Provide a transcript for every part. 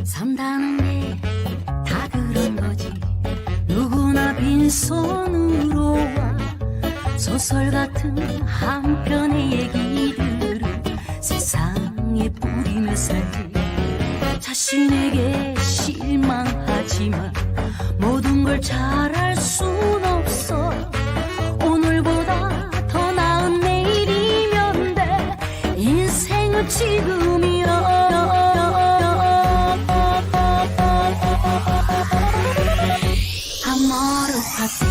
산다는 게 다 그런 거지. 누구나 빈손으로 와. 소설 같은 한 편의 얘기들을 세상에 뿌리며 살지. 자신에게 실망하지만 모든 걸 잘할 순 없어. 오늘보다 더 나은 내일이면 돼. 인생은 지금이야. I'm not a pussy.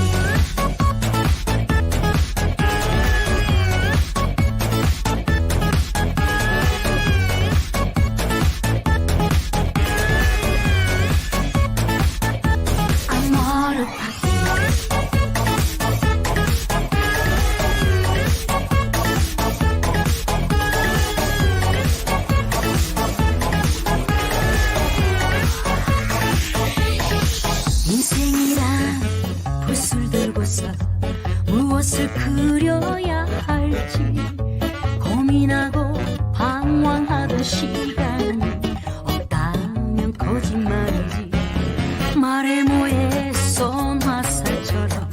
인생이란 붓을 들고서 무엇을 그려야 할지 고민하고 방황하던 시간이 없다면 거짓말이지. 말에 뭐에 쏜 화살처럼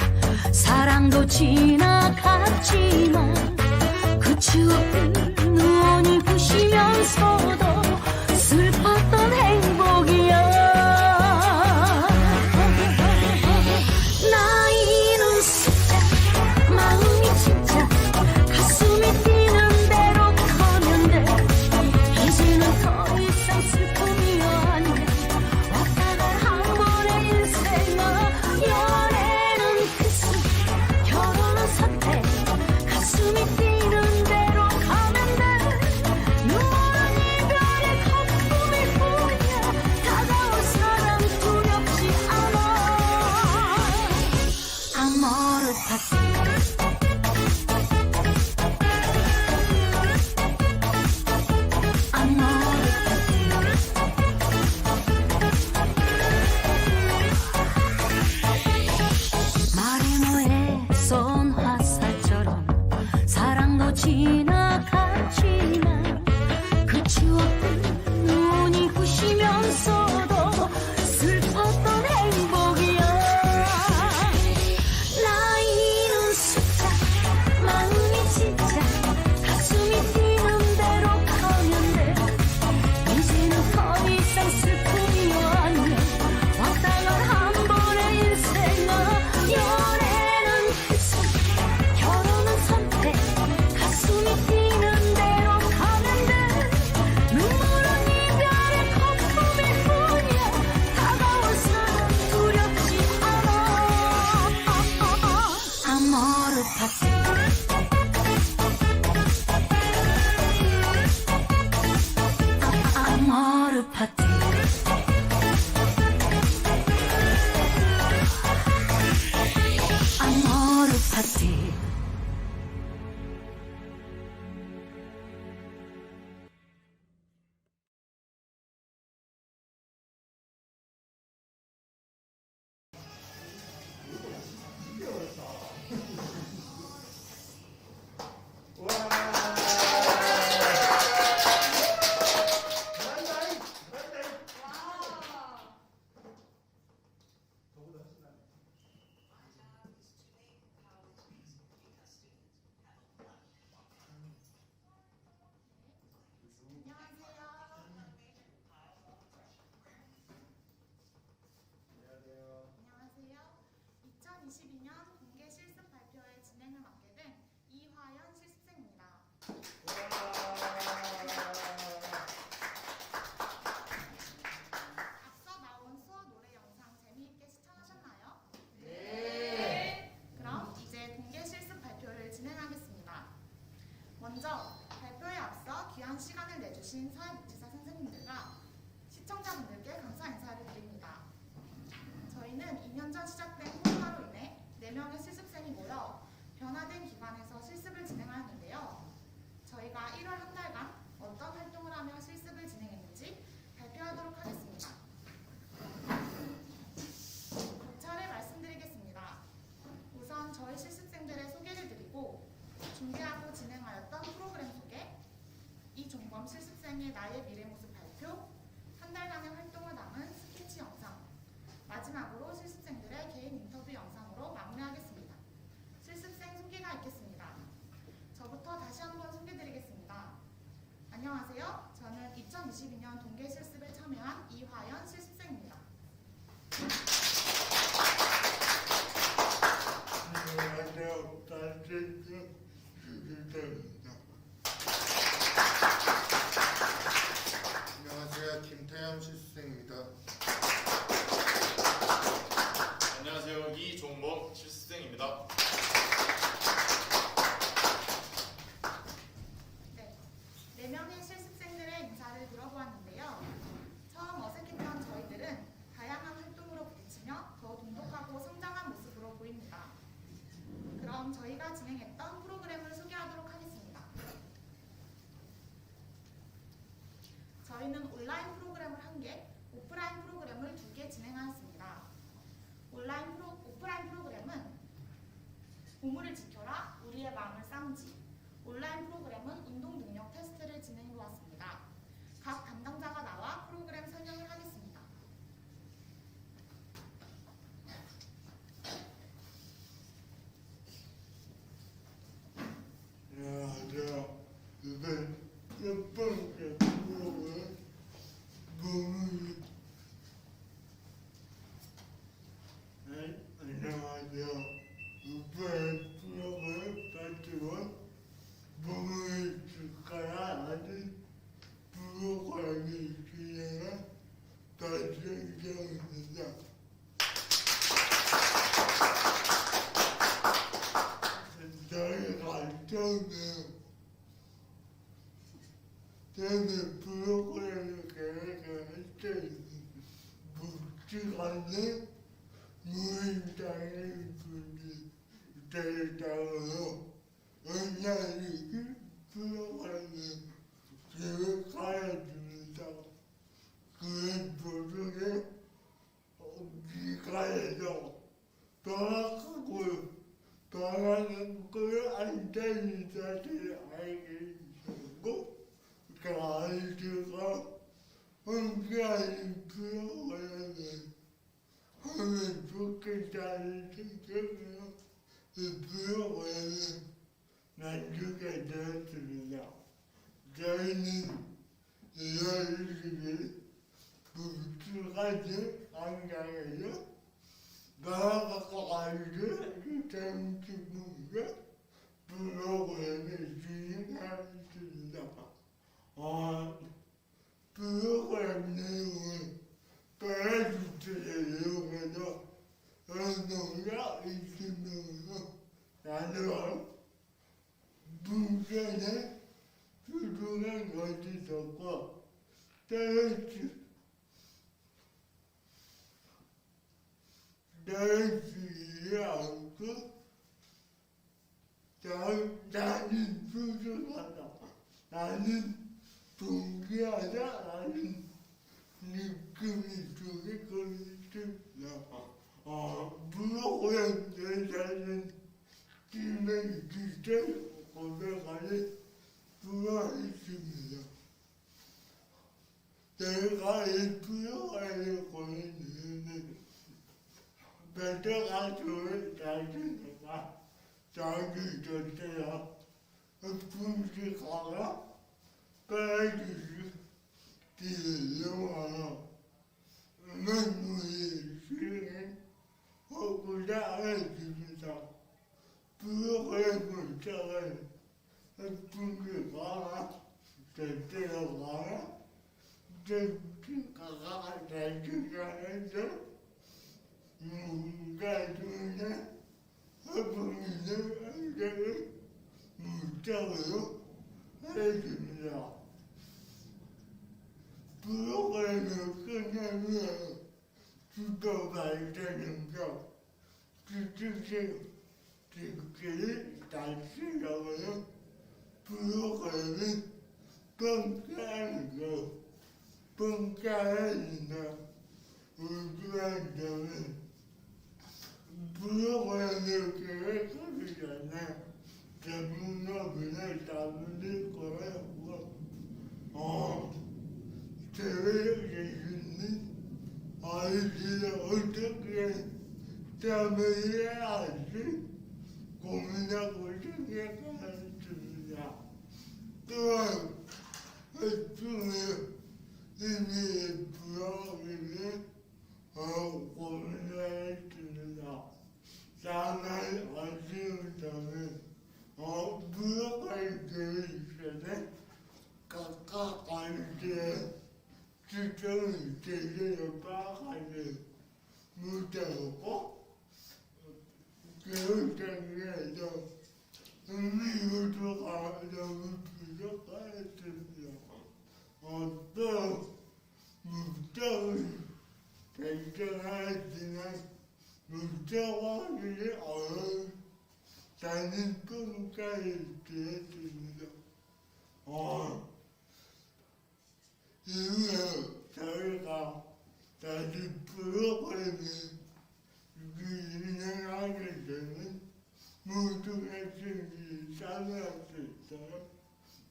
사랑도 지나갔지만 그 추억들 누원이 부시면서도 슬펐던 행복이야. 쏜 화살처럼 사랑도 지나갔지만 그 추억들 눈이 부시면서도 슬펐던 행복이야. 나이는 숫자 마음이 진짜 가슴이 뛰는 대로 가면 돼. 이제는 더 이상 슬픔이 아니야. 왔다 간 한 번의 인생아. 실습생입니다. 안녕하세요. 이종범 실습생입니다. 네, 4명의 실습생들의 인사를 들어보았는데요. 처음 어색했던 저희들은 다양한 활동으로 부딪히며 더 돈독하고 성장한 모습으로 보입니다. 그럼 저희가 진행했던 프로그램을 소개하도록 하겠습니다. 저희는 온라인 프로그램을 1개, 오프라인 프로그램을 2개 진행하였습니다. 오프라인 프로그램은 보물을 지켜라, 우리의 마음을 쌍지. 온라인 프로그램은 운동 능력 테스트를 진행해 보았습니다. 각 담당자가 나와 프로그램 설명을 하겠습니다. 안녕하세요. 이번 첫 번째 프로그램 보물. 안녕하세요. 오프라인 프로그램 파트원 보물 줄까야 하는 프로그램을 진행한 달성경입니다. 저희가 처음에 프로그램을 계획할 때는 묵직하는 무인장애인 분이 되겠다고요. 온라인 프로그램을 계획하였습니다. 그 도중에 기가에서 돌아가는 걸 안다는 사실을 알게 되고 그 아이들과 함께하는 프로그램을 하면 좋겠다는 생각으로 이 프로그램을 만들게 되었습니다. 저희는 2월 20일 북두가지 광장에서 나와갖고 아이들 정치분과 프로그램을 진행하였습니다. 프로그램 내용은 페라슈트를 이용해서 운동과 20명으로 나누어 문제는 수중한 것이 좋고 떨어지지 않고 나는 수중하다, 나는 동기하다, 나는 느낌이 두개 걸렸습니다. 프로그램 내에서는 팀의 기대 고백하는 수가 있습니다. 내가 이 프로그램을 고른 이유는 배터가수를 자신있다. 자기 전체야 분식하라 빼주시 기용하라 만물의 실행 하고자 했습니다. 프로그램을 짜는 분식하라 전체로 가라 전체가 자신있다. 가족의 허브미는 안경을 문자로 해줍니다. 프로그램을 끝내면 주도 발전능력, 규칙性특기를 다시려고요. 프로그램은 평가하는 것, 평가합니다. 우주한 점은 프로그램을 계획하기 전에 전문가분을 따르는 거라고 계획해주는 아이들을 어떻게 참여해야 할지 고민하고 생각했습니다. 또한 학생의 의미의 부여기를 고민했습니다. 다만 아쉬운 점은 부여할 계획 전에 각각 아이들의 시청을 제대로 파악하지 못하고 교육장에서 흥미요소가 너무 부족하였습니다. 어떤 목적을 결정하지만 목적하기 어렵다는 꿈까지 들었습니다. 이후에 저희가 다시 프로그램을 진행하게 되면 모든 학생들이 참여할 수 있도록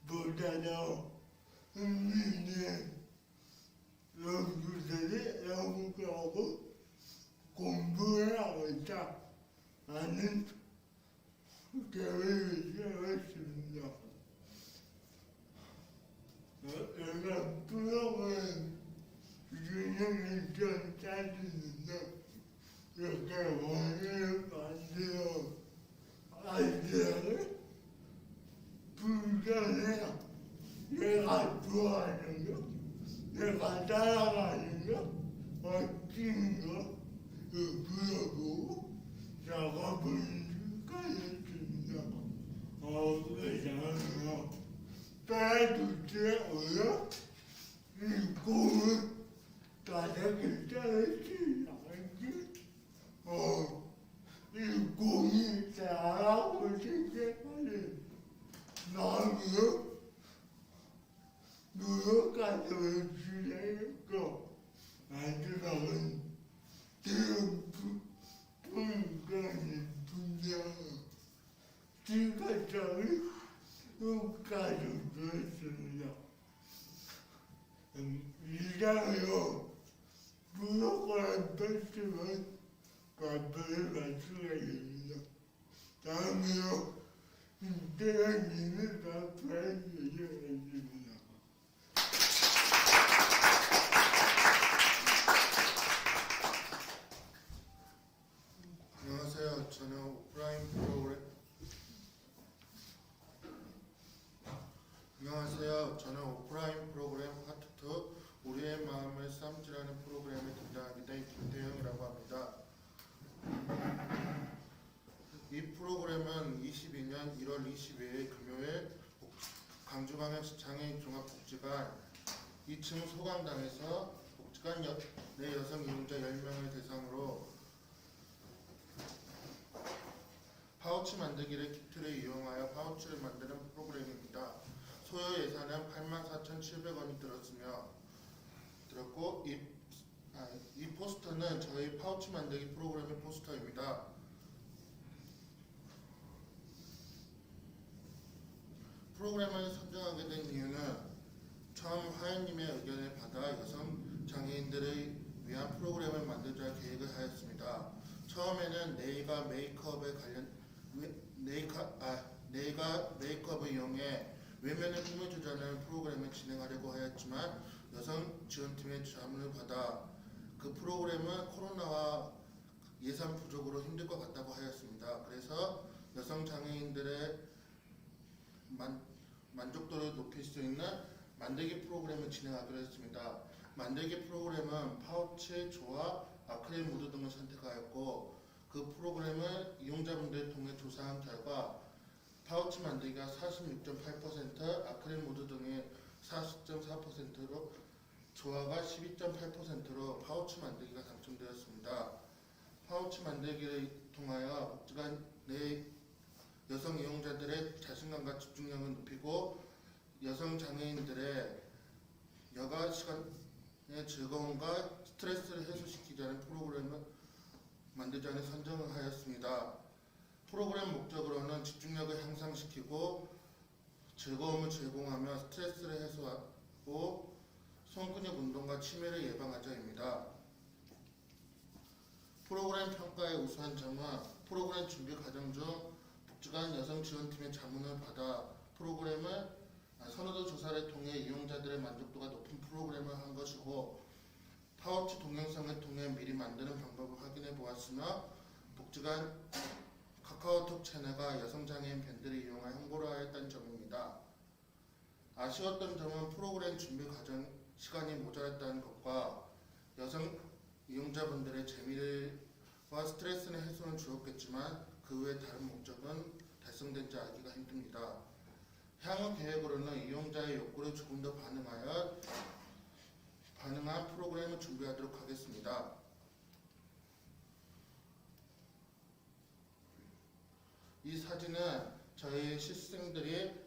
보다 더 흥미있는 연구들이 연구하고 공부해야겠다 하는 계획을 세웠습니다. 내가 프로그램 진행을 좀 짜주는데 이렇게 원을 만들어 아이디어를 분석해서 내가 좋아하는 거, 내가 따라가는 거, 멋진 거 물어보고 작업을 시작했습니다. 그래서 빼둘때 올려 이 꿈을 다르게 짜지 않지. 이 꿈이 잘하고 생각하는 나는 노력하는 지내고 마지막은 분간이 분명 지가장이 끝까지 들었습니다. 이상으로 프로그램 페스티벌 발표를 마치겠습니다. 다음으로 김태현님을 발표해 주시겠습니다. 안녕하세요. 저는 오프라인 프로그램 파트 2 우리의 마음을 쌈질하는 프로그램에 등장하게 된 김태형이라고 합니다. 이 프로그램은 22년 1월 22일 금요일 광주광역시 장애인 종합복지관 2층 소강당에서 복지관 내 여성 이용자 10명을 대상으로 파우치 만들기를 키트를 이용하여 파우치를 만드는 프로그램입니다. 소요 예산은 84,700원이 들었고 이 포스터는 저희 파우치 만들기 프로그램의 포스터입니다. 프로그램을 선정하게 된 이유는 처음 하연님의 의견을 받아 여성 장애인들을 위한 프로그램을 만들자 계획을 하였습니다. 처음에는 네이가 메이크업을 이용해 외면에 힘을 주자는 프로그램을 진행하려고 하였지만 여성 지원팀의 자문을 받아 그 프로그램은 코로나와 예산 부족으로 힘들 것 같다고 하였습니다. 그래서 여성 장애인들의 만족도를 높일 수 있는 만들기 프로그램을 진행하기로 했습니다. 만들기 프로그램은 파우치, 조화, 아크릴 무드 등을 선택하였고 그 프로그램을 이용자분들을 통해 조사한 결과 파우치 만들기가 46.8%, 아크릴 무드 등이 40.4%로 조화가 12.8%로 파우치 만들기가 당첨되었습니다. 파우치 만들기를 통하여 복지관 내 여성 이용자들의 자신감과 집중력을 높이고 여성 장애인들의 여가 시간의 즐거움과 스트레스를 해소시키자는 프로그램을 만들자는 선정을 하였습니다. 프로그램 목적으로는 집중력을 향상시키고 즐거움을 제공하며 스트레스를 해소하고 손근육 운동과 치매를 예방하자입니다. 프로그램 평가의 우수한 점은 프로그램 준비 과정 중 복지관 여성지원팀의 자문을 받아 프로그램을 선호도 조사를 통해 이용자들의 만족도가 높은 프로그램을 한 것이고 파우치 동영상을 통해 미리 만드는 방법을 확인해 보았으며 복지관 카카오톡 채널과 여성장애인 밴드를 이용해 홍보를 하였다는 점입니다. 아쉬웠던 점은 프로그램 준비 과정에서 시간이 모자랐다는 것과 여성 이용자분들의 재미와 스트레스는 해소는 주었겠지만 그 외 다른 목적은 달성된지 알기가 힘듭니다. 향후 계획으로는 이용자의 욕구를 조금 더 반응한 프로그램을 준비하도록 하겠습니다. 이 사진은 저희 실습생들이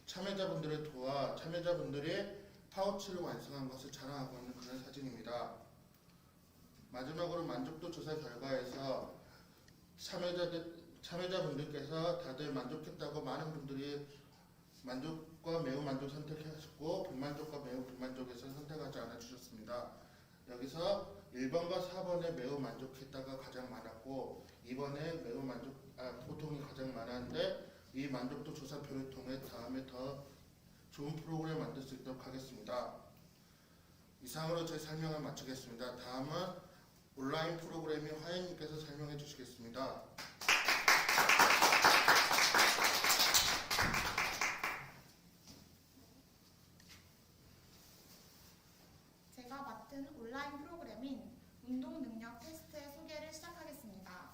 참여자분들을 도와 참여자분들이 파우치를 완성한 것을 자랑하고 있는 그런 사진입니다. 마지막으로 만족도 조사 결과에서 참여자분들께서 다들 만족했다고 많은 분들이 만족과 매우 만족 선택하셨고 불만족과 매우 불만족에서 선택하지 않아 주셨습니다. 여기서 1번과 4번에 매우 만족했다가 가장 많았고 2번에 보통이 가장 많았는데 이 만족도 조사표를 통해 다음에 더 좋은 프로그램을 만들 수 있도록 하겠습니다. 이상으로 제 설명을 마치겠습니다. 다음은 온라인 프로그램인 화연님께서 설명해 주시겠습니다. 제가 맡은 온라인 프로그램인 운동 능력 테스트의 소개를 시작하겠습니다.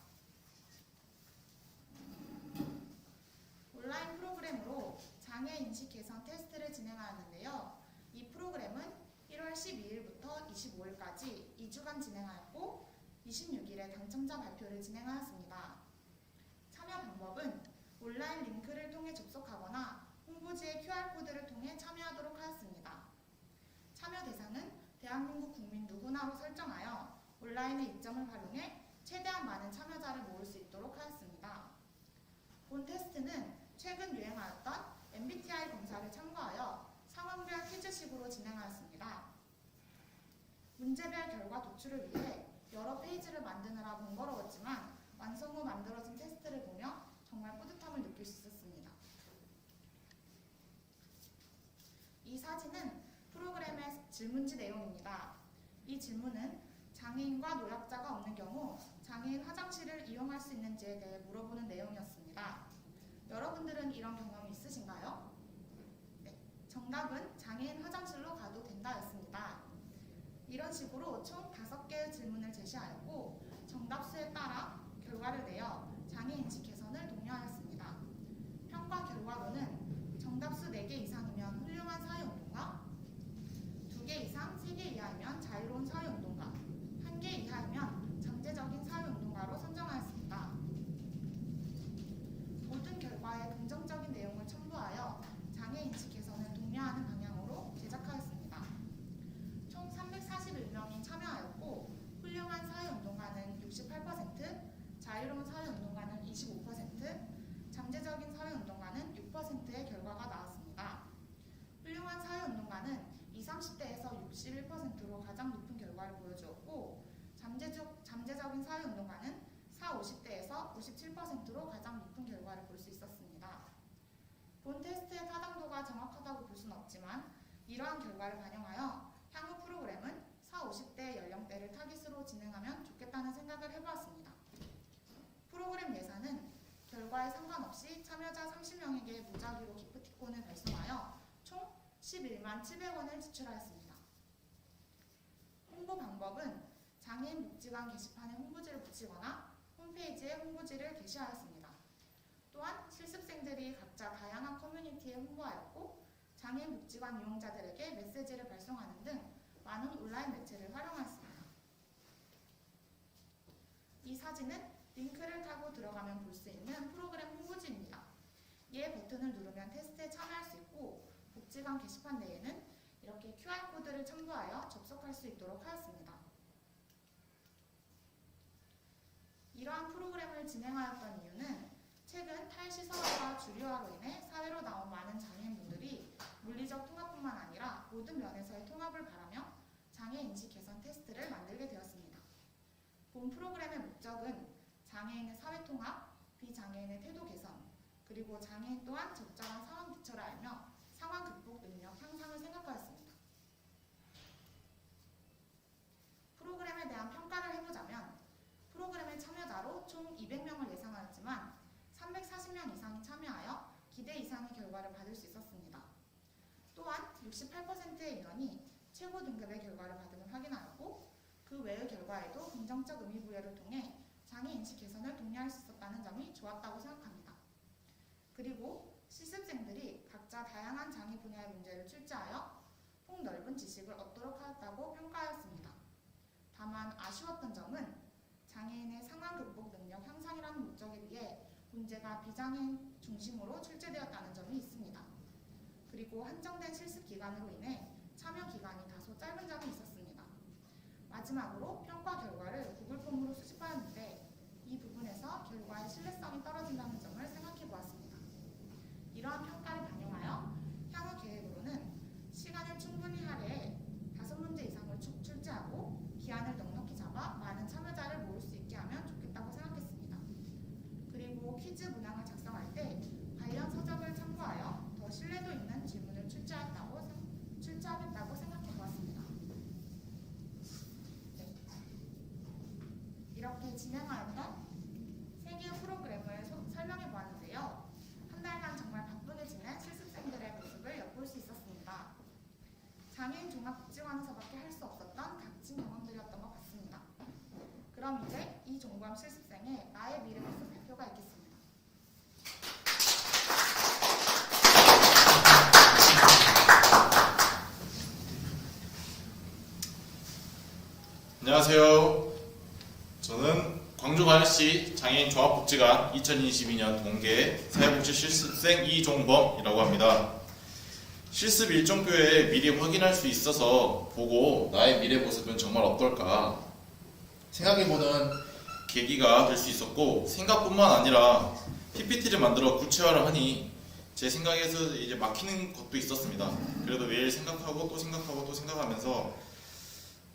온라인 프로그램으로 장애 인식 개선 테스트를 진행하였는데요. 이 프로그램은 1월 12일부터 25일까지 2주간 진행하였고 26일에 당첨자 발표를 진행하였습니다. 참여 방법은 온라인 링크를 통해 접속하거나 홍보지의 QR코드를 통해 참여하도록 하였습니다. 참여 대상은 대한민국 국민 누구나로 설정하여 온라인의 이점을 활용해 최대한 많은 참여자를 모을 수 있도록 하였습니다. 본 테스트는 최근 유행하였던 MBTI 검사를 참고하여 상황별 퀴즈식으로 진행하였습니다. 문제별 결과 도출을 위해 여러 페이지를 만드느라 번거로웠지만 완성 후 만들어진 테스트를 보며 정말 뿌듯함을 느낄 수 있었습니다. 이 사진은 프로그램의 질문지 내용입니다. 이 질문은 장애인과 노약자가 없는 경우 장애인 화장실을 이용할 수 있는지에 대해 물어보는 내용이었습니다. 여러분들은 이런 경험이 있으신가요? 네, 정답은 장애인 화장실로 가도 된다였습니다. 이런 식으로 총 5개의 질문을 제시하였고 정답수에 따라 결과를 내어 장애인식 개선을 독려하였습니다. 평가 결과로는 정답수 4개 이상이면 훌륭한 사회운동가, 2개 이상 3개 이하이면 자유로운 사회운동가, 1개 이하이면 잠재적인 사회운동가로 선정하였습니다. 모든 결과에 긍정적인 내용을 첨부하여 장애인식 개선을 독려하는 방향으로 제작하였습니다. 총 341명이 참여하였고 훌륭한 사회운동가는 68%, 자유로운 사회운동가는 25%, 잠재적인 사회운동가는 6%의 결과가 나왔습니다. 훌륭한 사회운동가는 20, 30대에서 61%로 가장 높은 결과를 보여주었고 잠재적인 사회운동가는 40, 50대에서 57%로 가장 높은 결과를 볼 수 있었습니다. 본 테스트의 타당도가 정확하다고 볼 수는 없지만 이러한 결과를 반영하여 향후 프로그램은 40, 50대 연령대를 타깃으로 진행하면 좋겠다는 생각을 해보았습니다. 프로그램 예산은 결과에 상관없이 참여자 30명에게 무작위로 기프티콘을 발송하여 총 11만 700원을 지출하였습니다. 홍보 방법은 장애인 복지관 게시판에 홍보지를 붙이거나 홈페이지에 홍보지를 게시하였습니다. 또한 실습생들이 각자 다양한 커뮤니티에 홍보하였고 장애인 복지관 이용자들에게 메시지를 발송하는 등 많은 온라인 매체를 활용하였습니다. 이 사진은 링크를 타고 들어가면 볼 수 있는 프로그램 홍보지입니다. 이 버튼을 누르면 테스트에 참여할 수 있고 복지관 게시판 내에는 이렇게 QR코드를 첨부하여 접속할 수 있도록 하였습니다. 이러한 프로그램을 진행하였던 이유는 최근 탈시설화와 주류화로 인해 사회로 나온 많은 장애인분들이 물리적 통합뿐만 아니라 모든 면에서의 통합을 바라며 장애인식 개선 테스트를 만들게 되었습니다. 본 프로그램의 목적은 장애인의 사회통합, 비장애인의 태도 개선, 그리고 장애인 또한 적절한 상황 대처를 알며 상황 극복 능력 향상을 생각하였습니다. 프로그램에 대한 평가를 해보자면 프로그램의 참여자로 총 200명을 예상하였지만 340명 이상이 참여하여 기대 이상의 결과를 받을 수 있었습니다. 또한 68%의 인원이 최고 등급의 결과를 받음을 확인하였고 그 외의 결과에도 긍정적 의미 부여를 통해 장애 인식 개선을 독려할 수 있었다는 점이 좋았다고 생각합니다. 그리고 실습생들이 각자 다양한 장애 분야의 문제를 출제하여 폭넓은 지식을 얻도록 하였다고 평가하였습니다. 다만 아쉬웠던 점은 장애인의 상황 극복 능력 향상이라는 목적에 비해 문제가 비장애인 중심으로 출제되었다는 점이 있습니다. 그리고 한정된 실습 기간으로 인해 참여 기간이 다소 짧은 점이 있었습니다. 마지막으로 평가 결과를 구글 폼으로 수집하였는데 이 부분에서 결과의 신뢰성이 떨어진다는 점을 생각해 보았습니다. 이러한 평가를 반영하여 향후 계획으로는 시간을 충분히 할애해 5문제 이상을 출제하고 기한을 넉넉히 잡아 많은 참여자를 모을 수 있게 하면 좋겠다고 생각했습니다. 그리고 퀴즈 문항을 작성할 때 관련 서적을 참고하여 더 신뢰도 있는 질문을 출제하겠다고 생각해 보았습니다. 네. 이렇게 진행하였던 3개의 프로그램을 설명해 보았는데요. 한 달간 정말 바쁘게 지낸 실습생들의 모습을 엿볼 수 있었습니다. 장애인 종합복지관에서밖에 할 수 없었던 값진 경험들이었던 것 같습니다. 그럼 이제 이 종범 실습생의 나의 미래 모습 발표가 있겠습니다. 안녕하세요. 저는 광주광역시 장애인 종합복지관 2022년 동계 사회복지 실습생 이종범이라고 합니다. 실습 일정표에 미리 확인할 수 있어서 보고 나의 미래 모습은 정말 어떨까 생각해보는 계기가 될 수 있었고, 생각뿐만 아니라 PPT를 만들어 구체화를 하니 제 생각에서 이제 막히는 것도 있었습니다. 그래도 매일 생각하고 또 생각하고 또 생각하면서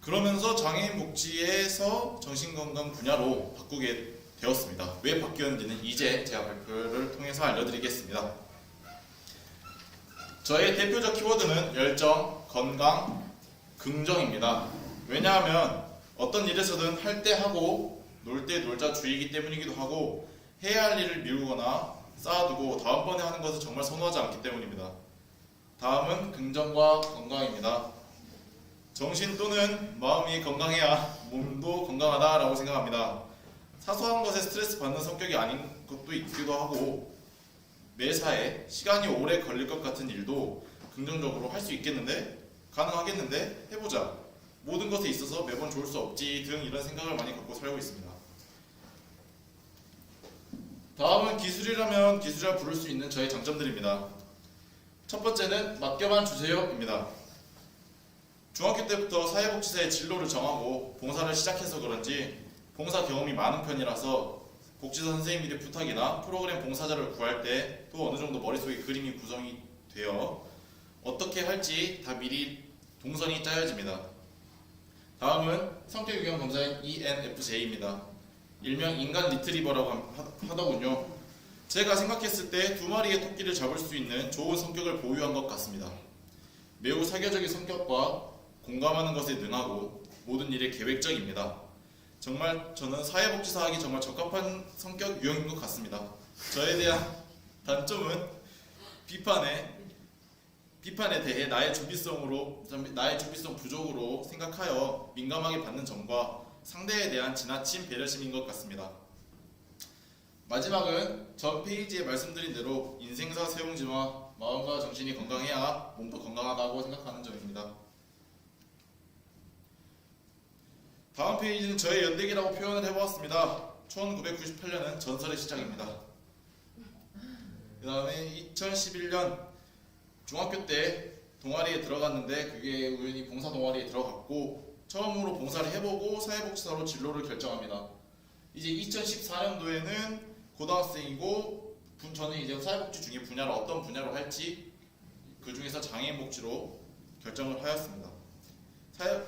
그러면서 장애인 복지에서 정신건강 분야로 바꾸게 되었습니다. 왜 바뀌었는지는 이제 제가 발표를 통해서 알려드리겠습니다. 저의 대표적 키워드는 열정, 건강, 긍정입니다. 왜냐하면 어떤 일에서든 할 때 하고 놀 때 놀자 주의이기 때문이기도 하고, 해야 할 일을 미루거나 쌓아두고 다음번에 하는 것을 정말 선호하지 않기 때문입니다. 다음은 긍정과 건강입니다. 정신 또는 마음이 건강해야 몸도 건강하다라고 생각합니다. 사소한 것에 스트레스 받는 성격이 아닌 것도 있기도 하고, 매사에 시간이 오래 걸릴 것 같은 일도 긍정적으로 할 수 있겠는데, 가능하겠는데, 해보자. 모든 것에 있어서 매번 좋을 수 없지 등 이런 생각을 많이 갖고 살고 있습니다. 다음은 기술이라면 기술이라 부를 수 있는 저의 장점들입니다. 첫 번째는 맡겨만 주세요입니다. 중학교 때부터 사회복지사의 진로를 정하고 봉사를 시작해서 그런지 봉사 경험이 많은 편이라서 복지사 선생님들의 부탁이나 프로그램 봉사자를 구할 때 또 어느 정도 머릿속에 그림이 구성이 되어 어떻게 할지 다 미리 동선이 짜여집니다. 다음은 성격 유형 검사인 ENFJ입니다. 일명 인간 리트리버라고 하더군요. 제가 생각했을 때 2마리의 토끼를 잡을 수 있는 좋은 성격을 보유한 것 같습니다. 매우 사교적인 성격과 공감하는 것에 능하고 모든 일에 계획적입니다. 정말 저는 사회복지사 하기 정말 적합한 성격 유형인 것 같습니다. 저에 대한 단점은 비판에 대해 나의 준비성 부족으로 생각하여 민감하게 받는 점과 상대에 대한 지나친 배려심인 것 같습니다. 마지막은 전 페이지에 말씀드린 대로 인생사 세웅지와 마음과 정신이 건강해야 몸도 건강하다고 생각하는 점입니다. 다음 페이지는 저의 연대기라고 표현을 해보았습니다. 1998년은 전설의 시작입니다. 그 다음에 2011년 중학교 때 동아리에 들어갔는데 그게 우연히 봉사 동아리에 들어갔고 처음으로 봉사를 해보고 사회복지사로 진로를 결정합니다. 이제 2014년도에는 고등학생이고 저는 이제 사회복지 중에 분야를 어떤 분야로 할지 그 중에서 장애인복지로 결정을 하였습니다.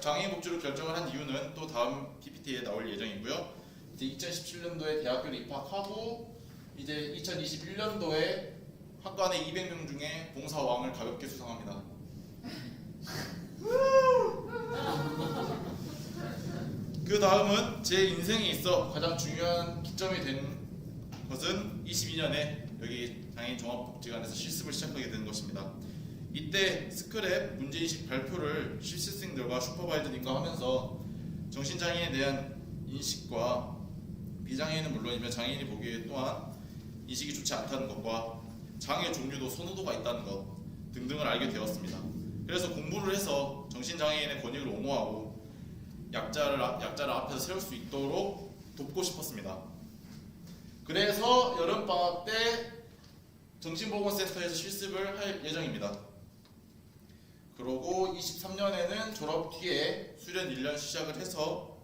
장애인복지로 결정을 한 이유는 또 다음 PPT에 나올 예정이고요. 이제 2017년도에 대학교를 입학하고 이제 2021년도에 학과 내 200명 중에 봉사왕을 가볍게 수상합니다. 그 다음은 제 인생에 있어 가장 중요한 기점이 된 것은 22년에 여기 장애인 종합복지관에서 실습을 시작하게 된 것입니다. 이때 스크랩 문제인식 발표를 실습생들과 슈퍼바이저님과 하면서 정신장애인에 대한 인식과 비장애인은 물론이며 장애인이 보기에 또한 인식이 좋지 않다는 것과 장애 종류도 선호도가 있다는 것 등등을 알게 되었습니다. 그래서 공부를 해서 정신장애인의 권익을 옹호하고 약자를 앞에서 세울 수 있도록 돕고 싶었습니다. 그래서 여름방학 때 정신보건센터에서 실습을 할 예정입니다. 그러고 23년에는 졸업 뒤에 수련 1년 시작을 해서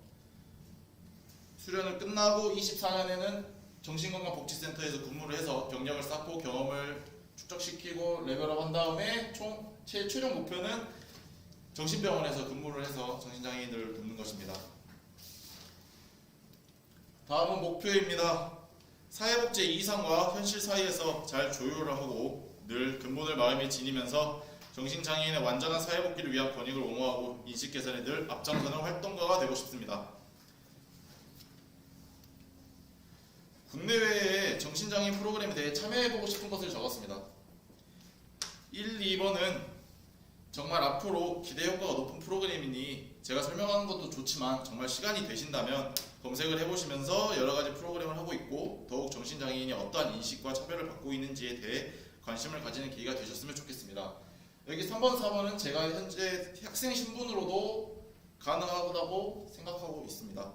수련을 끝나고 24년에는 정신건강복지센터에서 근무를 해서 경력을 쌓고 경험을 축적시키고 레벨업 한 다음에 최종 목표는 정신병원에서 근무를 해서 정신장애인들을 돕는 것입니다. 다음은 목표입니다. 사회복지의 이상과 현실 사이에서 잘 조율을 하고 늘 근본을 마음에 지니면서 정신장애인의 완전한 사회복귀를 위한 권익을 옹호하고 인식 개선에 늘 앞장서는 활동가가 되고 싶습니다. 국내외의 정신장애인 프로그램에 대해 참여해보고 싶은 것을 적었습니다. 1, 2번은 정말 앞으로 기대 효과가 높은 프로그램이니 제가 설명하는 것도 좋지만 정말 시간이 되신다면 검색을 해보시면서 여러가지 프로그램을 하고 있고 더욱 정신장애인이 어떠한 인식과 차별을 받고 있는지에 대해 관심을 가지는 계기가 되셨으면 좋겠습니다. 여기 3번, 4번은 제가 현재 학생 신분으로도 가능하다고 생각하고 있습니다.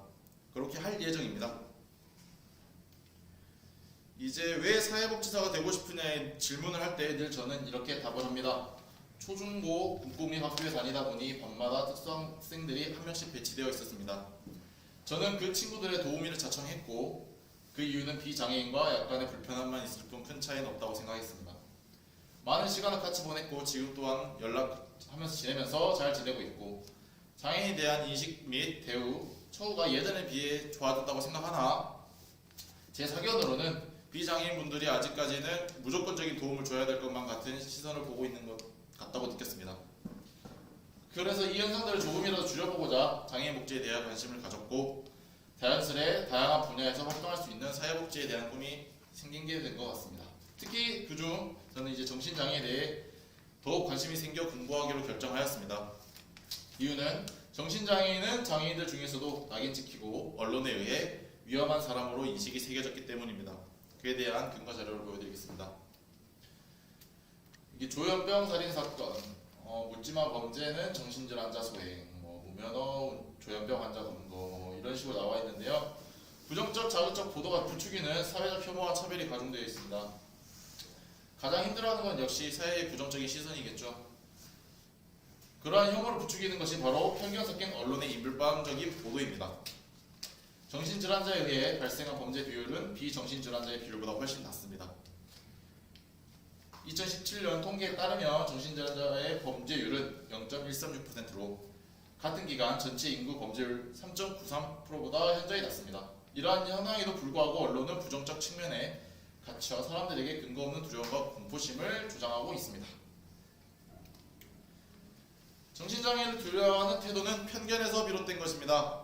그렇게 할 예정입니다. 이제 왜 사회복지사가 되고 싶으냐에 질문을 할 때 늘 저는 이렇게 답을 합니다. 초중고 국공립학교에 다니다 보니 밤마다 특수학생들이 한 명씩 배치되어 있었습니다. 저는 그 친구들의 도우미를 자청했고 그 이유는 비장애인과 약간의 불편함만 있을 뿐 큰 차이는 없다고 생각했습니다. 많은 시간을 같이 보냈고 지금 또한 연락하면서 지내면서 잘 지내고 있고 장애인에 대한 인식 및 대우, 처우가 예전에 비해 좋아졌다고 생각하나 제 사견으로는 비장애인분들이 아직까지는 무조건적인 도움을 줘야 될 것만 같은 시선을 보고 있는 것 같다고 느꼈습니다. 그래서 이 현상들을 조금이라도 줄여보고자 장애인 복지에 대한 관심을 가졌고 자연스레 다양한 분야에서 활동할 수 있는 사회복지에 대한 꿈이 생긴 게 된 것 같습니다. 특히 그중 저는 이제 정신장애에 대해 더욱 관심이 생겨 공부하기로 결정하였습니다. 이유는 정신장애인은 장애인들 중에서도 낙인 찍히고 언론에 의해 위험한 사람으로 인식이 새겨졌기 때문입니다. 그에 대한 근거 자료를 보여드리겠습니다. 이게 조현병 살인사건, 묻지마 범죄는 정신질환자 소행, 무면허 조현병 환자 검거 이런 식으로 나와 있는데요. 부정적 자극적 보도가 부추기는 사회적 혐오와 차별이 가중되어 있습니다. 가장 힘들어하는 건 역시 사회의 부정적인 시선이겠죠. 그러한 혐오를 부추기는 것이 바로 편견 섞인 언론의 일방적인 보도입니다. 정신질환자에 의해 발생한 범죄 비율은 비정신질환자의 비율보다 훨씬 낮습니다. 2017년 통계에 따르면 정신질환자의 범죄율은 0.136%로 같은 기간 전체 인구 범죄율 3.93%보다 현저히 낮습니다. 이러한 현황에도 불구하고 언론은 부정적 측면에 갇혀 사람들에게 근거 없는 두려움과 공포심을 조장하고 있습니다. 정신장애를 두려워하는 태도는 편견에서 비롯된 것입니다.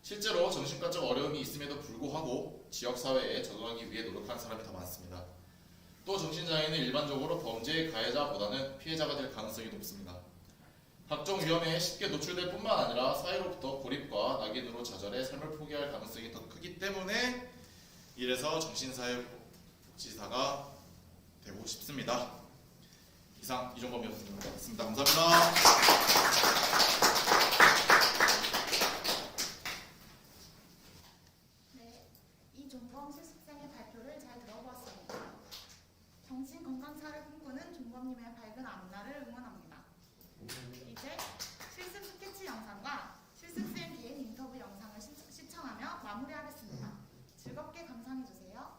실제로 정신과적 어려움이 있음에도 불구하고 지역사회에 적응하기 위해 노력하는 사람이 더 많습니다. 또 정신장애는 일반적으로 범죄의 가해자보다는 피해자가 될 가능성이 높습니다. 각종 위험에 쉽게 노출될 뿐만 아니라 사회로부터 고립과 낙인으로 좌절해 삶을 포기할 가능성이 더 크기 때문에 이래서 정신사회복지사가 되고 싶습니다. 이상 이종범이었습니다. 감사합니다. 이종범 실습생의 발표를 잘 들어보았습니다. 정신건강사를 꿈꾸는 종범님의 밝은 앞날을 응원합니다. 이제 실습 스케치 영상과 실습생 개인 인터뷰 영상을 시청하며 마무리하겠습니다. 즐겁게 감상해주세요.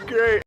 Great.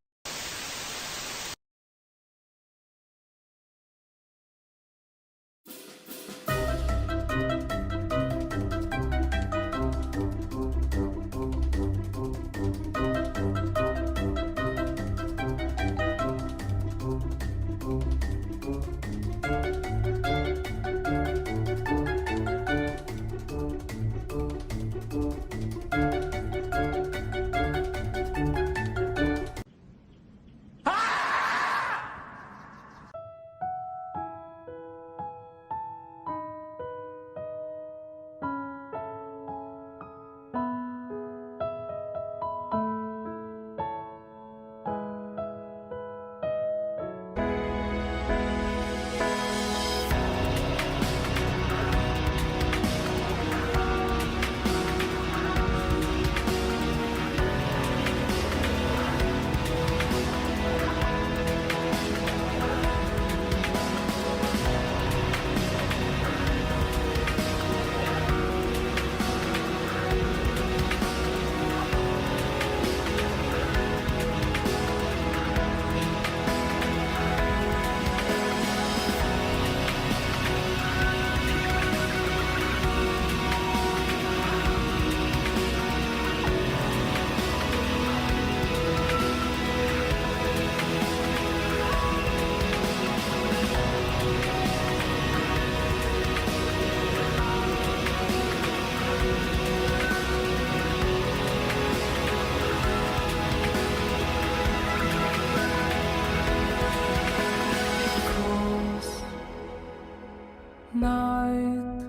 night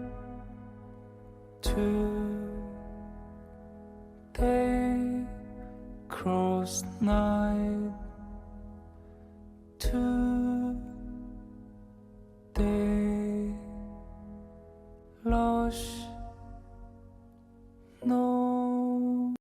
to day cross night to day lush no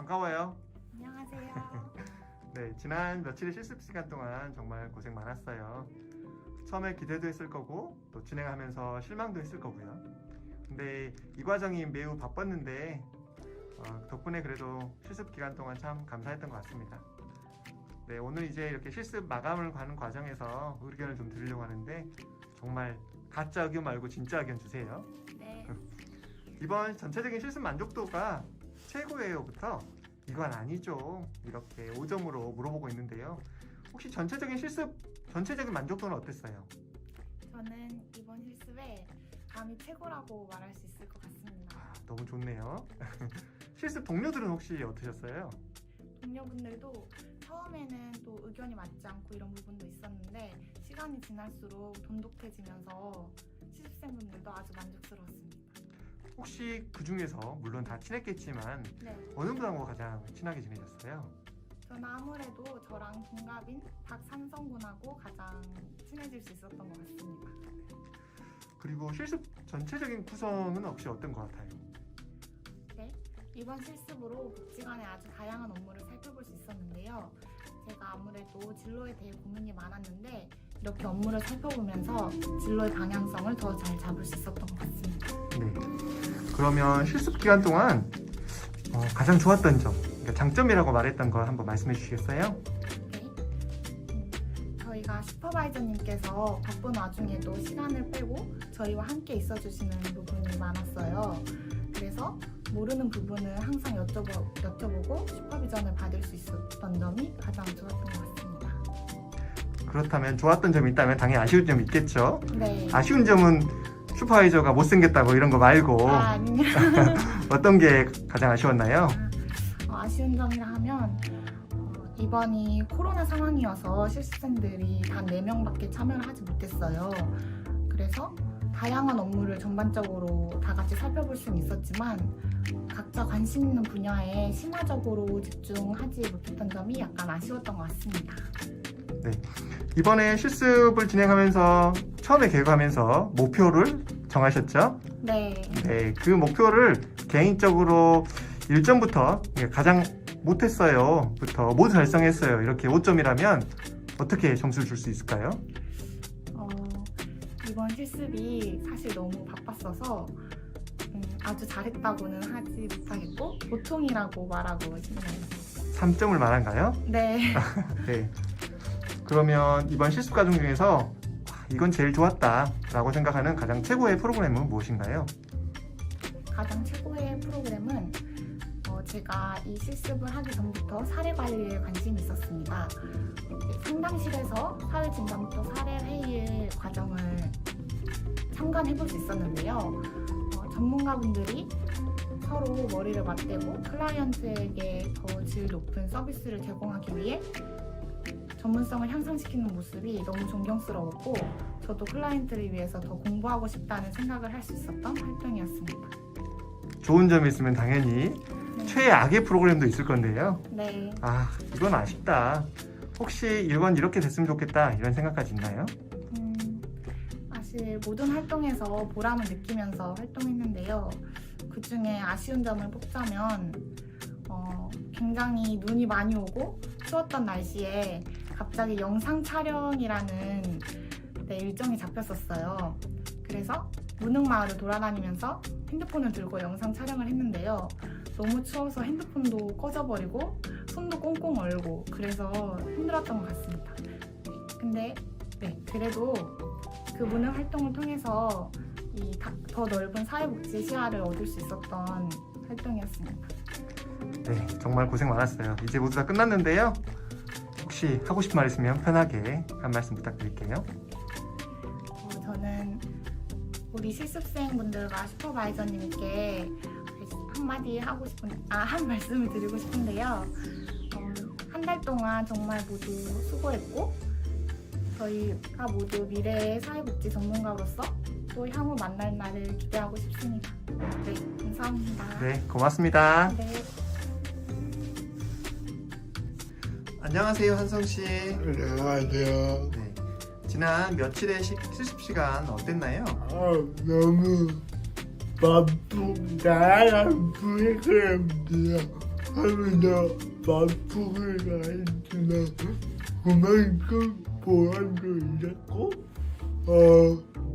반가워요. 안녕하세요. 네, 지난 며칠의 실습 시간 동안 정말 고생 많았어요. 처음에 기대도 했을 거고 또 진행하면서 실망도 했을 거고요. 근데 이 과정이 매우 바빴는데 덕분에 그래도 실습 기간 동안 참 감사했던 것 같습니다. 네, 오늘 이제 이렇게 실습 마감을 가는 과정에서 의견을 좀 드리려고 하는데 정말 가짜 의견 말고 진짜 의견 주세요. 네. 이번 전체적인 실습 만족도가 최고예요부터 이건 아니죠. 이렇게 5점으로 물어보고 있는데요. 혹시 전체적인 만족도는 어땠어요? 저는 이번 실습에 감히 최고라고 말할 수 있을 것 같습니다. 너무 좋네요. 실습 동료들은 혹시 어떠셨어요? 동료분들도 처음에는 또 의견이 맞지 않고 이런 부분도 있었는데 시간이 지날수록 돈독해지면서 실습생분들도 아주 만족스러웠습니다. 혹시 그 중에서 물론 다 친했겠지만 네, 어느 분하고 가장 친하게 지내셨어요? 저는 아무래도 저랑 동갑인 박삼성군하고 가장 친해질 수 있었던 것 같습니다. 그리고 실습 전체적인 구성은 혹시 어떤 것 같아요? 네, 이번 실습으로 복지관의 아주 다양한 업무를 살펴볼 수 있었는데요. 제가 아무래도 진로에 대해 고민이 많았는데 이렇게 업무를 살펴보면서 진로의 방향성을 더 잘 잡을 수 있었던 것 같습니다. 네. 그러면 실습 기간 동안 가장 좋았던 점, 그러니까 장점이라고 말했던 거 한번 말씀해 주시겠어요? 네. 저희가 슈퍼바이저님께서 바쁜 와중에도 시간을 빼고 저희와 함께 있어주시는 부분이 많았어요. 그래서 모르는 부분을 항상 여쭤보고 슈퍼비전을 받을 수 있었던 점이 가장 좋았던 것 같습니다. 그렇다면 좋았던 점이 있다면 당연히 아쉬운 점이 있겠죠? 네. 아쉬운 점은 슈퍼바이저가 못생겼다고 이런 거 말고 아니요. 어떤 게 가장 아쉬웠나요? 아쉬운 점이라 하면 이번이 코로나 상황이어서 실습생들이 단 4명밖에 참여를 하지 못했어요. 그래서 다양한 업무를 전반적으로 다 같이 살펴볼 수는 있었지만 각자 관심 있는 분야에 심화적으로 집중하지 못했던 점이 약간 아쉬웠던 것 같습니다. 이번에 실습을 진행하면서 처음에 계획하면서 목표를 정하셨죠? 네. 네, 그 목표를 개인적으로 1점부터 가장 못했어요.부터 모두 달성했어요. 이렇게 5점이라면 어떻게 점수를 줄 수 있을까요? 이번 실습이 사실 너무 바빴어서 아주 잘했다고는 하지 못하겠고 보통이라고 말하고 싶네요. 3점을 말한가요? 네. 네. 그러면 이번 실습 과정 중에서 이건 제일 좋았다라고 생각하는 가장 최고의 프로그램은 무엇인가요? 가장 최고의 프로그램은 제가 이 실습을 하기 전부터 사례 관리에 관심이 있었습니다. 상담실에서 사회 진단부터 사례 회의의 과정을 참관해 볼 수 있었는데요. 전문가분들이 서로 머리를 맞대고 클라이언트에게 더 질 높은 서비스를 제공하기 위해 전문성을 향상시키는 모습이 너무 존경스러웠고 저도 클라이언트를 위해서 더 공부하고 싶다는 생각을 할 수 있었던 활동이었습니다. 좋은 점이 있으면 당연히 최악의 프로그램도 있을 건데요. 네. 이건 아쉽다. 혹시 이건 이렇게 됐으면 좋겠다 이런 생각까지 있나요? 사실 모든 활동에서 보람을 느끼면서 활동했는데요. 그 중에 아쉬운 점을 뽑자면 굉장히 눈이 많이 오고 추웠던 날씨에 갑자기 영상 촬영이라는 일정이 잡혔었어요. 그래서 문흥마을을 돌아다니면서 핸드폰을 들고 영상 촬영을 했는데요. 너무 추워서 핸드폰도 꺼져버리고 손도 꽁꽁 얼고 그래서 힘들었던 것 같습니다. 근데 그래도 그 문흥 활동을 통해서 더 넓은 사회복지 시야를 얻을 수 있었던 활동이었습니다. 네, 정말 고생 많았어요. 이제 모두 다 끝났는데요. 혹시 하고 싶은 말 있으면 편하게 한 말씀 부탁드릴게요. 저는 우리 실습생분들과 슈퍼바이저님께 한마디 한 말씀을 드리고 싶은데요. 한 달 동안 정말 모두 수고했고 저희가 모두 미래의 사회복지 전문가로서 또 향후 만날 날을 기대하고 싶습니다. 네, 감사합니다. 네, 고맙습니다. 네. 안녕하세요, 한성 씨. 안녕하세요. 네, 지난 며칠의 실습 시간 어땠나요? 너무 바쁜 다양한 프로그램들 하면서 바쁘기도 했지만 그만큼 보람도 있었고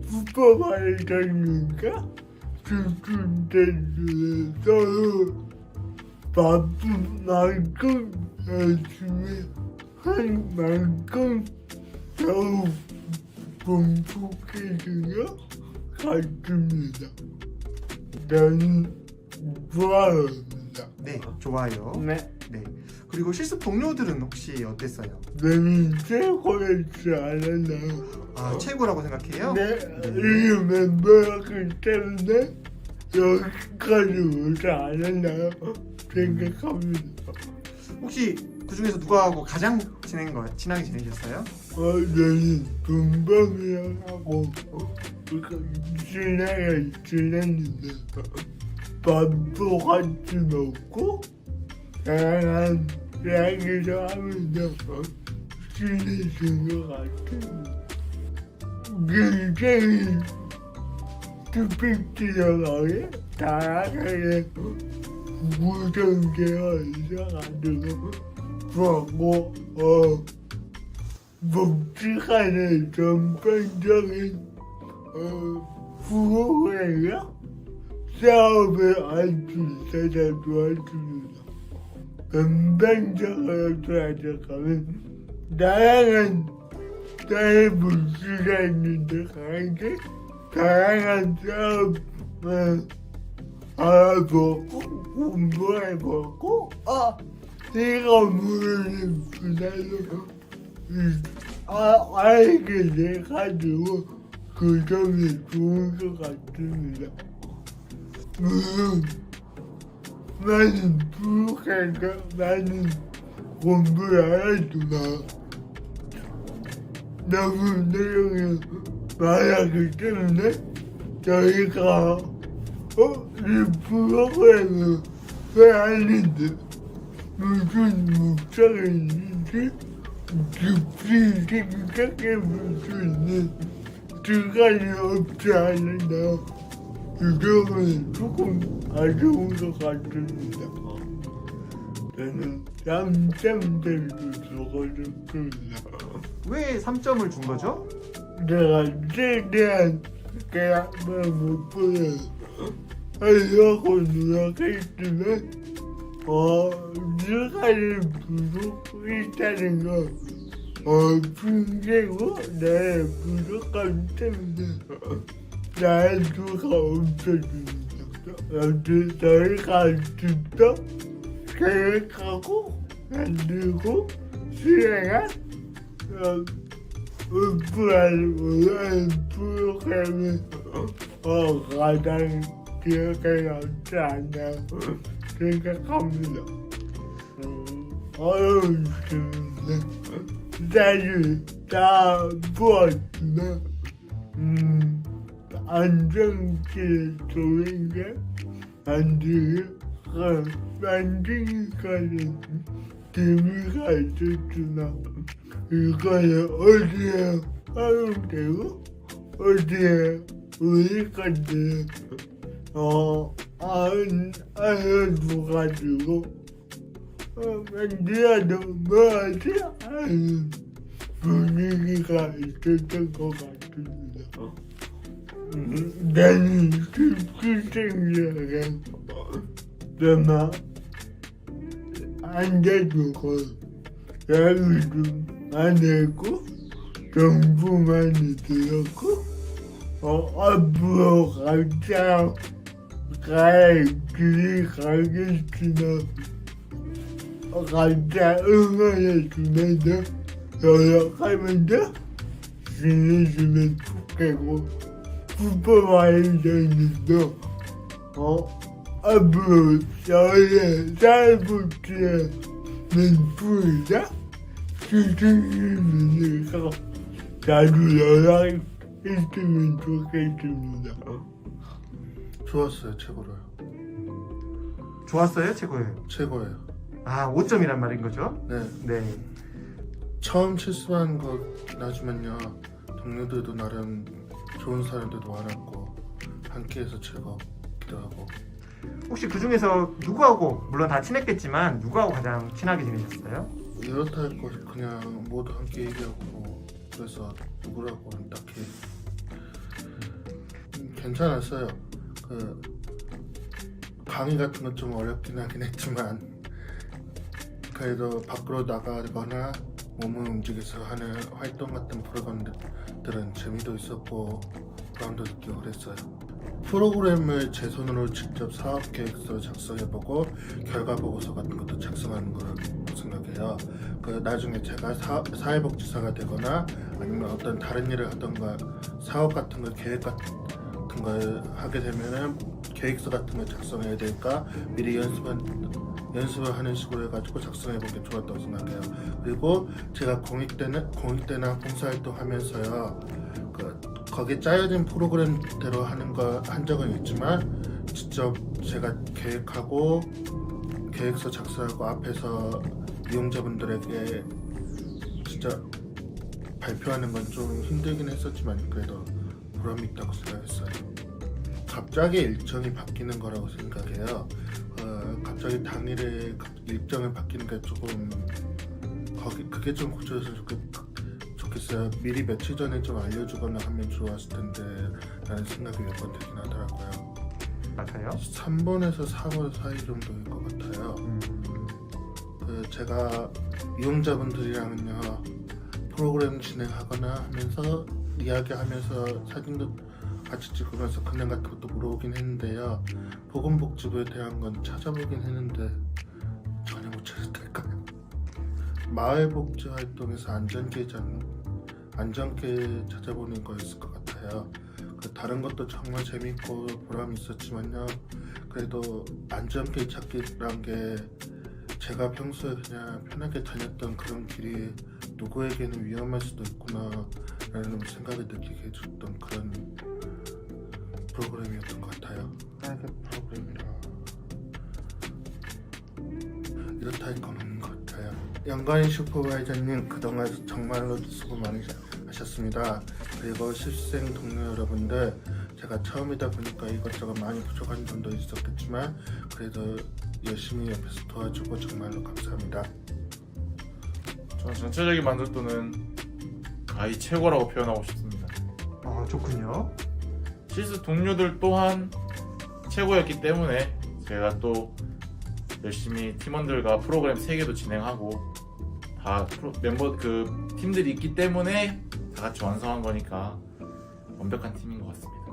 슈퍼바이저님과 student들에서 바쁜 만큼 열심히 한 만큼 더욱 풍족해지는 것 같습니다. 저는 좋아합니다. 네, 좋아요. 네, 네. 그리고 실습 동료들은 혹시 어땠어요? 저는 최고일 줄 알았나요? 아, 최고라고 생각해요? 네, 이 멤버였기 때문에 여기까지 오지 않았나요? 생각합니다. 혹시 그 중에서 누구하고 가장 친하게 지내셨어요? 저는 금방이랑 하고 친하게 지냈는데 밥도 같이 먹고 다양한 이야기도 하면서 지내신 것 같아요. 굉장히 스피치형하게 다양하게 구성되어 있어가지고 좋았고 복지관의 전반적인 프로그램과 사업을 할 수 있어서 좋았습니다. 전반적으로 따라가면 다양한 사업을 수가 있는데 다양한 사업을 알아보고 공부해보고 내가 모르는 분야로 알게 돼가지고 그 점이 좋은 것 같습니다. 물론 많은 부족해서 많은 공부를 안 했지만 너무 내용이 많았기 때문에 저희가 이 프로그램을 왜 하는지 무슨 목적이 있는지 깊이 생각해 볼 수 있는 시간이 없지 않나 이 점은 조금 아쉬운 것 같습니다. 저는 3점대도 적어줬습니다. 왜 3점을 준 거죠? 내가 최대한 계약을 못 하려고 노력했지만 시간이 부족했다는 건 핑계고 내 부족함 때문에 날 수가 없어집니다. 여튼 저희가 직접 계획하고 만들고 수행한 오프라인 프로그램이 가장 기억에 남지 않나 생각합니다. 어려웠습니다. 사실 다 부었지만 안정기 좋은 게 만들기까지는 재미가 있었지만 이거는 어디에 활용되고 어디에 우리 건데 알아줘가지고 만들어도 뭐하지 않은 분위기가 있었던 것 같습니다. 나는 실생력에 너무 앉아주고 이야기도 많이 했고 정보 많이 들었고 앞으로 각자 갈 길이 가겠지만 각자 응원해주면서 노력하면서 지내주면 좋겠고 슈퍼바이저님도 앞으로 저의 사회복지에 멘토이자 스승님이니까 자주 연락했으면 좋겠습니다. 좋았어요. 최고로요. 좋았어요? 최고예요? 최고예요. 아, 5점이란 말인 거죠? 네. 네. 처음 실수한 거 나지만요. 동료들도 나름 좋은 사람들도 많았고 함께해서 즐겁기도 하고. 혹시 그 중에서 누구하고, 물론 다 친했겠지만 누구하고 가장 친하게 지내셨어요? 이렇다 할 거 그냥 모두 함께 얘기하고 그래서 누구라고는 딱히 괜찮았어요. 그 강의 같은 건 좀 어렵긴 하긴 했지만 그래도 밖으로 나가거나 몸을 움직여서 하는 활동 같은 프로그램들은 재미도 있었고 보람도 느끼고 그랬어요. 프로그램을 제 손으로 직접 사업 계획서 작성해보고 결과 보고서 같은 것도 작성하는 거라고 생각해요. 나중에 제가 사회복지사가 되거나 아니면 어떤 다른 일을 하던가 사업 같은 거 계획 같은 걸 하게 되면은 계획서 같은 걸 작성해야 될까 미리 연습을 하는 식으로 해가지고 작성해보는 게 좋았다고 생각해요. 그리고 제가 공익 때나 봉사활동 하면서요, 거기에 짜여진 프로그램대로 한 적은 있지만 직접 제가 계획하고 계획서 작성하고 앞에서 이용자분들에게 진짜 발표하는 건 좀 힘들긴 했었지만 그래도 보람이 있다고 생각했어요. 갑자기 일정이 바뀌는 거라고 생각해요. 갑자기 당일에 일정이 바뀌는 게 조금 그게 좀 고쳐졌으면 좋겠어요. 미리 며칠 전에 좀 알려주거나 하면 좋았을 텐데 라는 생각이 몇 번 들긴 하더라고요. 맞아요? 3번에서 4번 사이 정도일 것 같아요. 제가 이용자분들이랑은요 프로그램 진행하거나 하면서 이야기하면서 사진도 같이 찍으면서 근황 같은 것도 물어보긴 했는데요. 보건복지부에 대한 건 찾아보긴 했는데 전혀 못 찾았달까요? 마을복지 활동에서 안전계 찾아보는 거였을 것 같아요. 다른 것도 정말 재밌고 보람이 있었지만요. 그래도 안전길 찾기란 게 제가 평소에 그냥 편하게 다녔던 그런 길이 누구에게는 위험할 수도 있구나 라는 생각을 느끼게 해줬던 그런 프로그램이었던 것 같아요. 하나의 프로그램이라 이렇다 할 건 없는 것 같아요. 영광의 슈퍼바이저님 그동안 정말로 수고 많으셨습니다. 그리고 실습생 동료 여러분들, 제가 처음이다 보니까 이것저것 많이 부족한 점도 있었겠지만 그래도 열심히 옆에서 도와주고 정말로 감사합니다. 저는 전체적인 만족도는 가히 최고라고 표현하고 싶습니다. 좋군요. 실습 동료들 또한 최고였기 때문에 제가 또 열심히 팀원들과 프로그램 3개도 진행하고 다 팀들이 있기 때문에 다 같이 완성한 거니까 완벽한 팀인 것 같습니다.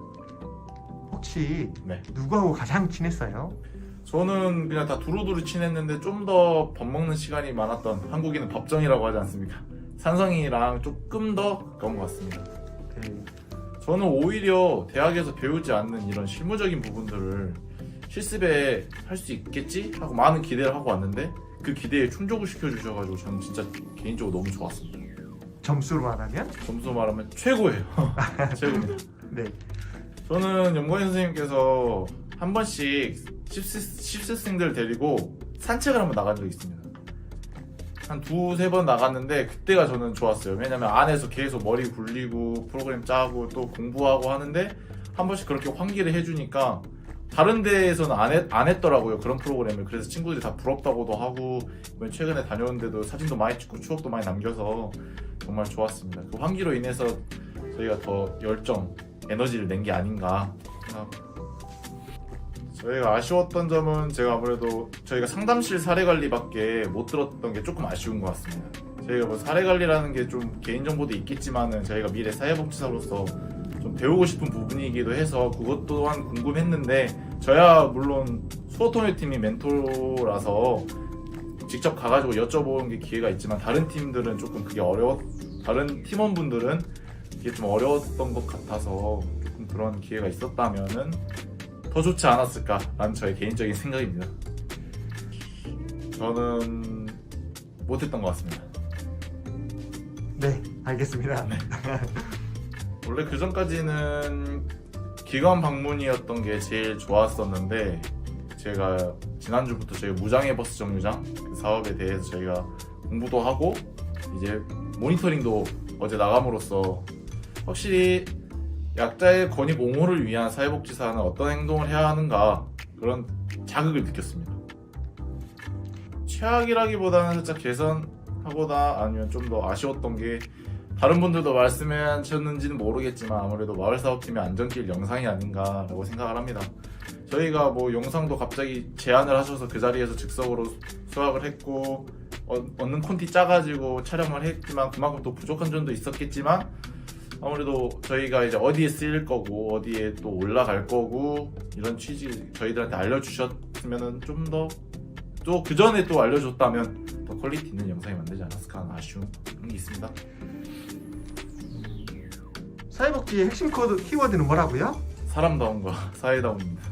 혹시 네. 누구하고 가장 친했어요? 저는 그냥 다 두루두루 친했는데 좀 더 밥 먹는 시간이 많았던, 한국인은 밥정이라고 하지 않습니까? 산성이랑 조금 더 가까운 것 같습니다. 네. 저는 오히려 대학에서 배우지 않는 이런 실무적인 부분들을 실습에 할 수 있겠지? 하고 많은 기대를 하고 왔는데 그 기대에 충족을 시켜주셔가지고 저는 진짜 개인적으로 너무 좋았습니다. 점수로 말하면? 점수 말하면 최고예요. 최고입니다. 네. 저는 염건희 선생님께서 한 번씩 실습생들 데리고 산책을 한번 나간 적이 있습니다. 한 2-3번 나갔는데 그때가 저는 좋았어요. 왜냐면 안에서 계속 머리 굴리고 프로그램 짜고 또 공부하고 하는데 한 번씩 그렇게 환기를 해주니까 다른 데에서는 안 했더라고요, 그런 프로그램을. 그래서 친구들이 다 부럽다고도 하고 최근에 다녀오는데도 사진도 많이 찍고 추억도 많이 남겨서 정말 좋았습니다. 그 환기로 인해서 저희가 더 열정, 에너지를 낸 게 아닌가 생각합니다. 저희가 아쉬웠던 점은 제가 아무래도 저희가 상담실 사례관리밖에 못 들었던 게 조금 아쉬운 것 같습니다. 저희가 뭐 사례관리라는 게 좀 개인정보도 있겠지만은 저희가 미래 사회복지사로서 좀 배우고 싶은 부분이기도 해서 그것 또한 궁금했는데, 저야 물론 수어통일팀이 멘토라서 직접 가가지고 여쭤보는 게 기회가 있지만 다른 팀들은 조금 그게 다른 팀원분들은 이게 좀 어려웠던 것 같아서 조금 그런 기회가 있었다면은 더 좋지 않았을까라는 저의 개인적인 생각입니다. 저는 못했던 것 같습니다. 네, 알겠습니다. 네. 원래 그 전까지는 기관 방문이었던 게 제일 좋았었는데, 제가 지난주부터 저희 무장애 버스 정류장 그 사업에 대해서 저희가 공부도 하고 이제 모니터링도 어제 나감으로써 확실히 약자의 권익 옹호를 위한 사회복지사는 어떤 행동을 해야 하는가, 그런 자극을 느꼈습니다. 최악이라기보다는 살짝 개선하거나 아니면 좀 더 아쉬웠던 게, 다른 분들도 말씀하셨는지는 모르겠지만 아무래도 마을사업팀의 안전길 영상이 아닌가라고 생각을 합니다. 저희가 뭐 영상도 갑자기 제안을 하셔서 그 자리에서 즉석으로 수확을 했고 얻는 콘티 짜가지고 촬영을 했지만 그만큼 또 부족한 점도 있었겠지만 아무래도 저희가 이제 어디에 쓰일 거고 어디에 또 올라갈 거고 이런 취지 저희들한테 알려주셨으면은 좀 더 또 그 전에 또 알려줬다면 더 퀄리티 있는 영상이 만들지 않았을까 하는 아쉬운 그런 게 있습니다. 사회복지의 핵심 키워드는 뭐라고요? 사람다움과 사회다움입니다.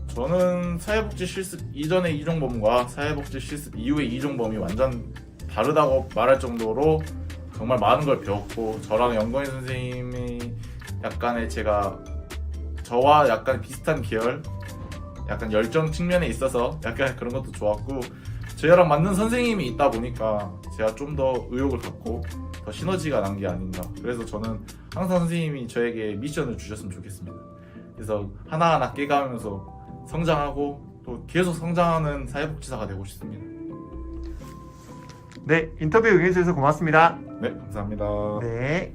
저는 사회복지 실습 이전의 이종범과 사회복지 실습 이후의 이종범이 완전 다르다고 말할 정도로 정말 많은 걸 배웠고, 저랑 영건희 선생님이 약간의 저와 약간 비슷한 계열, 약간 열정 측면에 있어서 약간 그런 것도 좋았고, 저희랑 맞는 선생님이 있다 보니까 제가 좀 더 의욕을 갖고 더 시너지가 난 게 아닌가. 그래서 저는 항상 선생님이 저에게 미션을 주셨으면 좋겠습니다. 그래서 하나하나 깨가면서 성장하고 또 계속 성장하는 사회복지사가 되고 싶습니다. 네, 인터뷰 응해주셔서 고맙습니다. 네, 감사합니다. 네.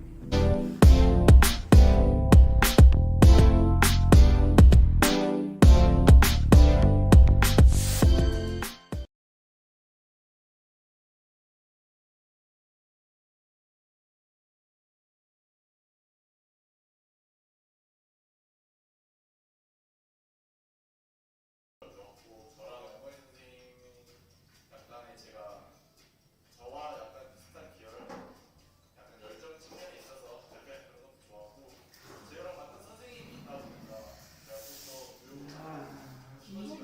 저랑 영건희 선생님이 약간의 저와 약간 비슷한 계열, 약간 열정 측면에 있어서 약간 그런 것도 좋았고, 저랑 맞는 선생님이 있다 보니까 제가 좀더 의욕을 성장하고 계속 성장하는 사회복지사가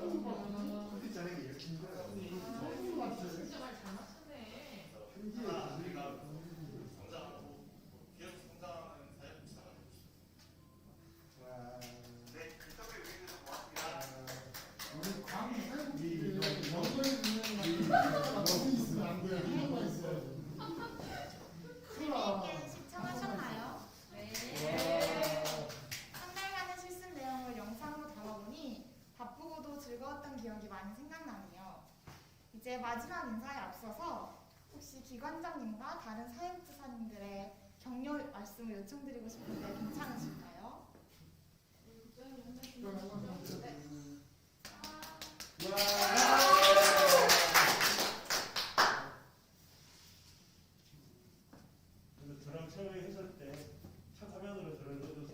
되고 싶습니다. 네, 인터뷰 응해주셔서 고맙습니다. 재미있게 시청하셨나요? 네. 한 달간의 실습 내용을 영상으로 담아보니 바쁘고도 즐거웠던 기억이 많이 생각나네요. 이제 마지막 인사에 앞서서 혹시 기관장님과 다른 사회복지사님들의 격려 말씀을 요청드리고 싶은데 괜찮으실까요? 저랑 처음에 했을 때 첫 화면으로 저를 넣어줘서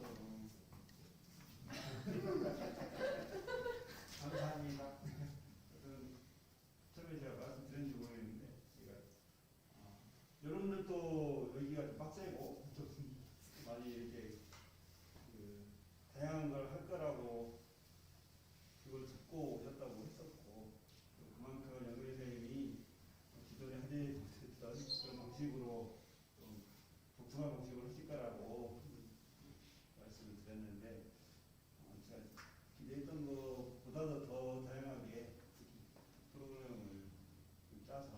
감사합니다. 처음에 제가 말씀드렸는지 모르겠는데 여러분들도 여기가 좀 빡세고 좀 많이 이렇게 다양한 걸 할 거라고 그걸 듣고 오셨다고 했었고, 그만큼 영근희 선생님이 기존에 하던 그런 방식으로 좀 독특한 방식으로 하실 거라고 말씀을 드렸는데, 제가 기대했던 것보다도 더 다양하게 프로그램을 좀 짜서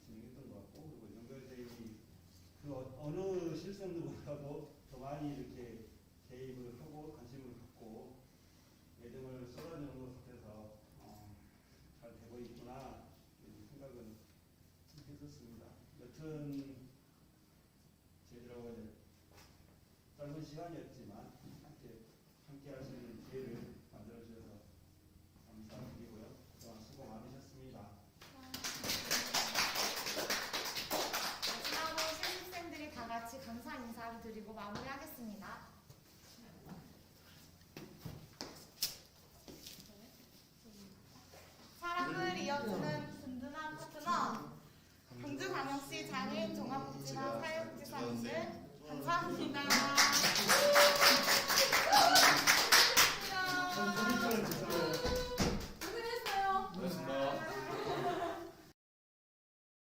진행했던 것 같고, 그리고 영근희 선생님이 그 어느 실생들보다도 더 많이 이렇게 개입을 하고 관심을 갖고 애정을 쏟아내는 것 같아서 잘 되고 있구나 이런 생각은 했었습니다. 여튼 저희들하고 짧은 시간이었지